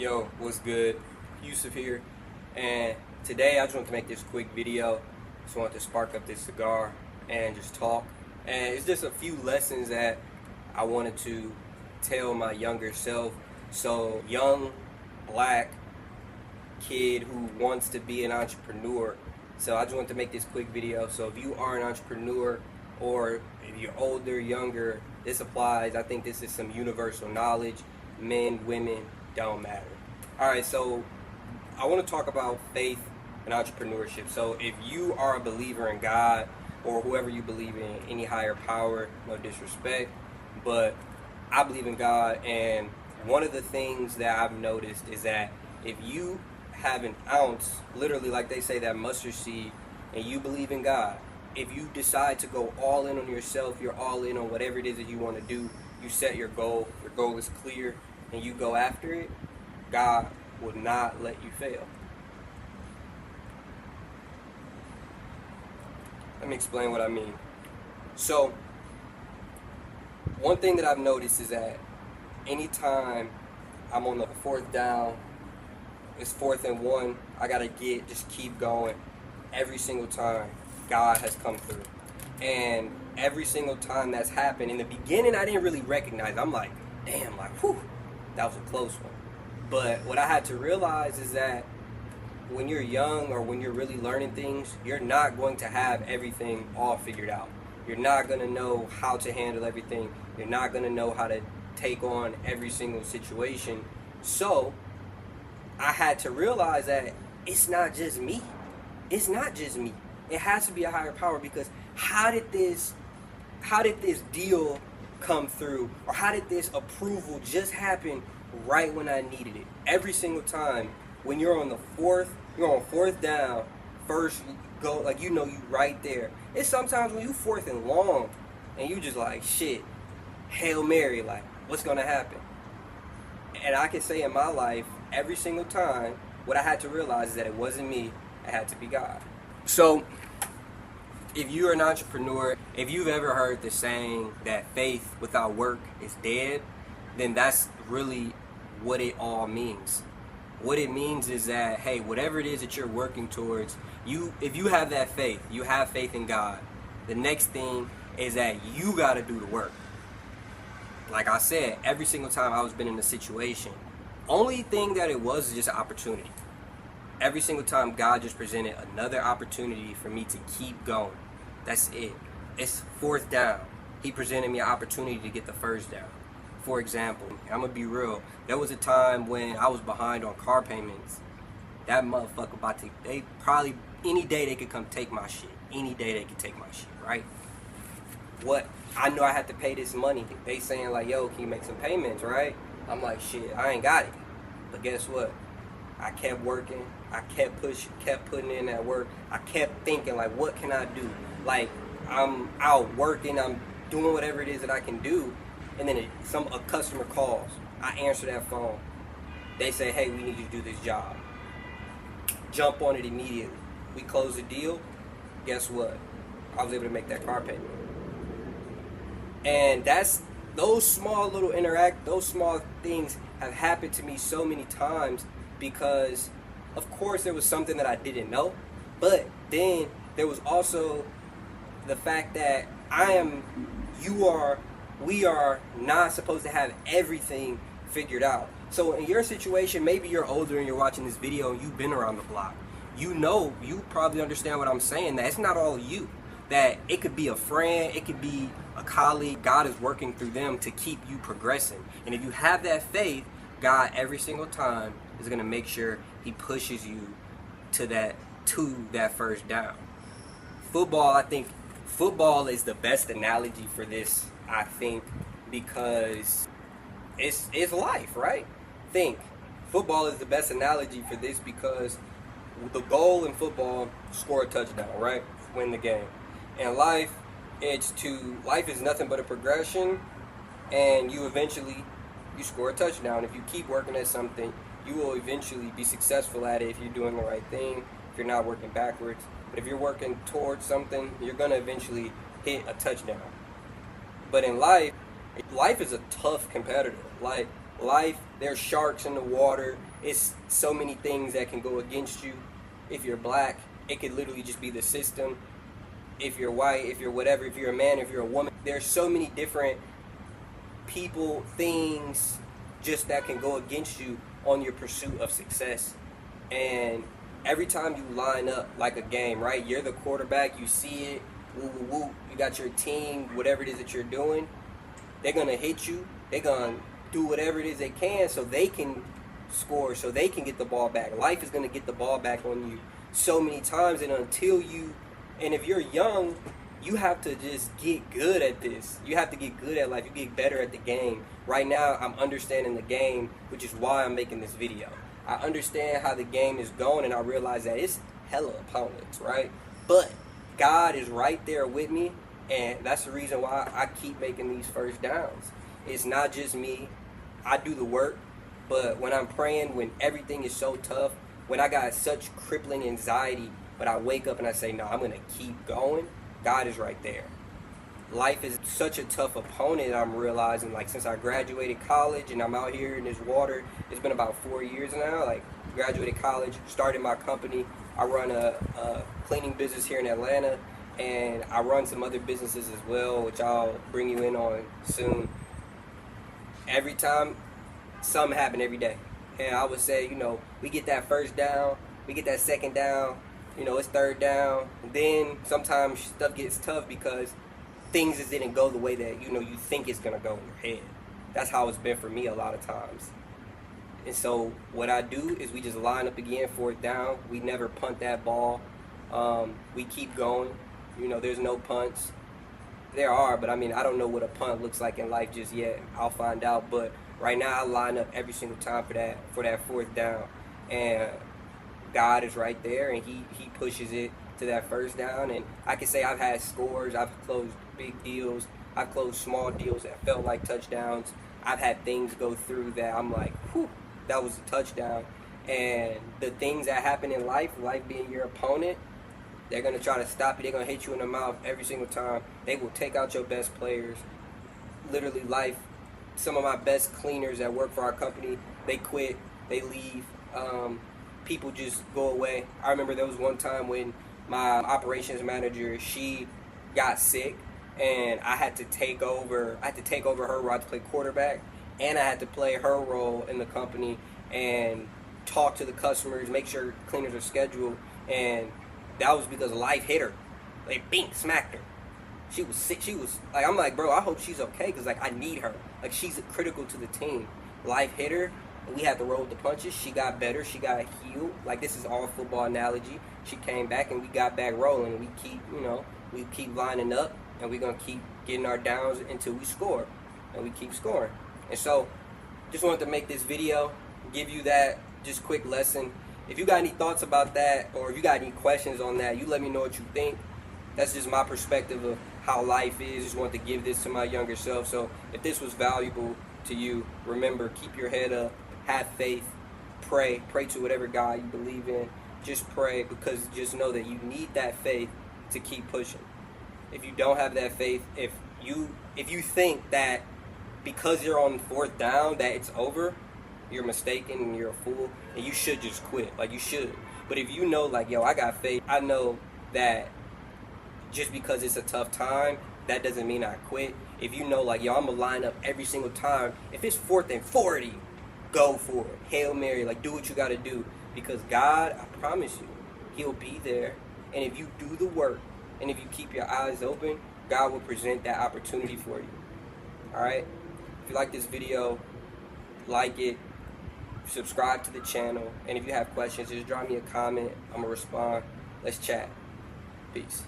Yo, what's good? Yusuf here, and today I just want to make this quick video. Just want to spark up this cigar and just talk. And it's just a few lessons that I wanted to tell my younger self. So, young black kid who wants to be an entrepreneur. So I just want to make this quick video. So if you are an entrepreneur, or if you're older, younger, this applies. I think this is some universal knowledge. Men, women, don't matter. Alright, so I want to talk about faith and entrepreneurship. So if you are a believer in God, or whoever you believe in, any higher power, no disrespect, but I believe in God, and one of the things that I've noticed is that if you have an ounce, literally like they say, that mustard seed, and you believe in God, if you decide to go all in on yourself, you're all in on whatever it is that you want to do, you set your goal is clear, and you go after it, God will not let you fail. Let me explain what I mean. So, one thing that I've noticed is that anytime I'm on the fourth down, it's 4th and 1, I gotta just keep going. Every single time, God has come through. And every single time that's happened, in the beginning I didn't really recognize it. I'm like, damn, like, whew, that was a close one. But what I had to realize is that when you're young, or when you're really learning things, you're not going to have everything all figured out. You're not going to know how to handle everything. You're not going to know how to take on every single situation. So I had to realize that it's not just me. It's not just me. It has to be a higher power, because how did this deal come through, or how did this approval just happen right when I needed it? Every single time when you're on 4th down, first go, like, you right there. It's sometimes when you 4th and long and you just like, shit, Hail Mary, like, what's gonna happen? And I can say in my life, every single time, what I had to realize is that it wasn't me, it had to be God. So if you're an entrepreneur, if you've ever heard the saying that faith without work is dead, then that's really what it all means. What it means is that, hey, whatever it is that you're working towards, if you have that faith, you have faith in God, the next thing is that you got to do the work. Like I said, every single time I was been in a situation, only thing that it was is just an opportunity. Every single time God just presented another opportunity for me to keep going. That's it. It's 4th down. He presented me an opportunity to get the first down. For example, I'm going to be real. There was a time when I was behind on car payments. That motherfucker they probably, any day they could come take my shit. Any day they could take my shit, right? What? I know I had to pay this money. They saying like, yo, can you make some payments, right? I'm like, shit, I ain't got it. But guess what? I kept working. I kept putting in that work. I kept thinking, like, what can I do? Like, I'm out working. I'm doing whatever it is that I can do. And then a customer calls. I answer that phone. They say, hey, we need you to do this job. Jump on it immediately. We close the deal. Guess what? I was able to make that car payment. And those small things have happened to me so many times, because of course there was something that I didn't know, but then there was also the fact that we are not supposed to have everything figured out. So in your situation, maybe you're older and you're watching this video and you've been around the block. You probably understand what I'm saying, that it's not all you. That it could be a friend, it could be a colleague. God is working through them to keep you progressing. And if you have that faith, God every single time is going to make sure he pushes you to that first down. I think football is the best analogy for this, I think, because it's life, right? Football is the best analogy for this, because the goal in football, score a touchdown, right? Win the game. And life is nothing but a progression, and you score a touchdown. If you keep working at something, you will eventually be successful at it if you're doing the right thing, if you're not working backwards. But if you're working towards something, you're going to eventually hit a touchdown. But in life is a tough competitor. Like, life, there's sharks in the water. It's so many things that can go against you. If you're black, it could literally just be the system. If you're white, if you're whatever, if you're a man, if you're a woman, there's so many different people, things just that can go against you on your pursuit of success. And every time you line up like a game, right? You're the quarterback, you see it, woo woo woo, you got your team, whatever it is that you're doing, they're gonna hit you, they're gonna do whatever it is they can so they can score, so they can get the ball back. Life is gonna get the ball back on you so many times, and if you're young, you have to just get good at this. You have to get good at life. You get better at the game. Right now, I'm understanding the game, which is why I'm making this video. I understand how the game is going, and I realize that it's hella opponents, right? But God is right there with me, and that's the reason why I keep making these first downs. It's not just me. I do the work, but when I'm praying, when everything is so tough, when I got such crippling anxiety, but I wake up and I say, no, I'm going to keep going, God is right there. Life is such a tough opponent, I'm realizing, like, since I graduated college and I'm out here in this water, it's been about 4 years now, like, graduated college, started my company. I run a cleaning business here in Atlanta, and I run some other businesses as well, which I'll bring you in on soon. Every time, something happen every day. And I would say, we get that first down, we get that second down, it's third down. And then sometimes stuff gets tough because things just didn't go the way that, you think it's going to go in your head. That's how it's been for me a lot of times. And so what I do is we just line up again, fourth down. We never punt that ball. We keep going. There's no punts. There are, but I don't know what a punt looks like in life just yet. I'll find out. But right now I line up every single time for that fourth down. And God is right there, and he pushes it to that first down. And I can say I've had scores. I've closed big deals. I've closed small deals that felt like touchdowns. I've had things go through that I'm like, whew, that was a touchdown. And the things that happen in life being your opponent, they're going to try to stop you. They're going to hit you in the mouth every single time. They will take out your best players. Literally, some of my best cleaners that work for our company, they quit, they leave. People just go away. I remember there was one time when my operations manager, she got sick, and I had to take over her role. I had to play quarterback, and I had to play her role in the company and talk to the customers, make sure cleaners are scheduled. And that was because life hit her. Like, bing, smacked her. She was sick. She was like, I'm like, bro, I hope she's okay, because I need her. Like, she's critical to the team. Life hit her, and we had to roll with the punches. She got better. She got healed. Like, this is all football analogy. She came back, and we got back rolling. We keep lining up, and we're gonna keep getting our downs until we score, and we keep scoring. And so, just wanted to make this video, give you that just quick lesson. If you got any thoughts about that, or if you got any questions on that, you let me know what you think. That's just my perspective of how life is. Just wanted to give this to my younger self. So if this was valuable to you, remember, keep your head up, have faith, pray to whatever God you believe in. Just pray, because just know that you need that faith to keep pushing. If you don't have that faith, if you think that because you're on fourth down that it's over, you're mistaken and you're a fool, and you should just quit. Like, you should. But if you know, like, yo, I got faith, I know that just because it's a tough time, that doesn't mean I quit. If you know, like, yo, I'm gonna line up every single time. If it's 4th and 40, go for it. Hail Mary, like, do what you gotta do. Because God, I promise you, He'll be there. And if you do the work, and if you keep your eyes open, God will present that opportunity for you. Alright? If you like this video, like it, subscribe to the channel, and if you have questions, just drop me a comment. I'm gonna respond. Let's chat. Peace.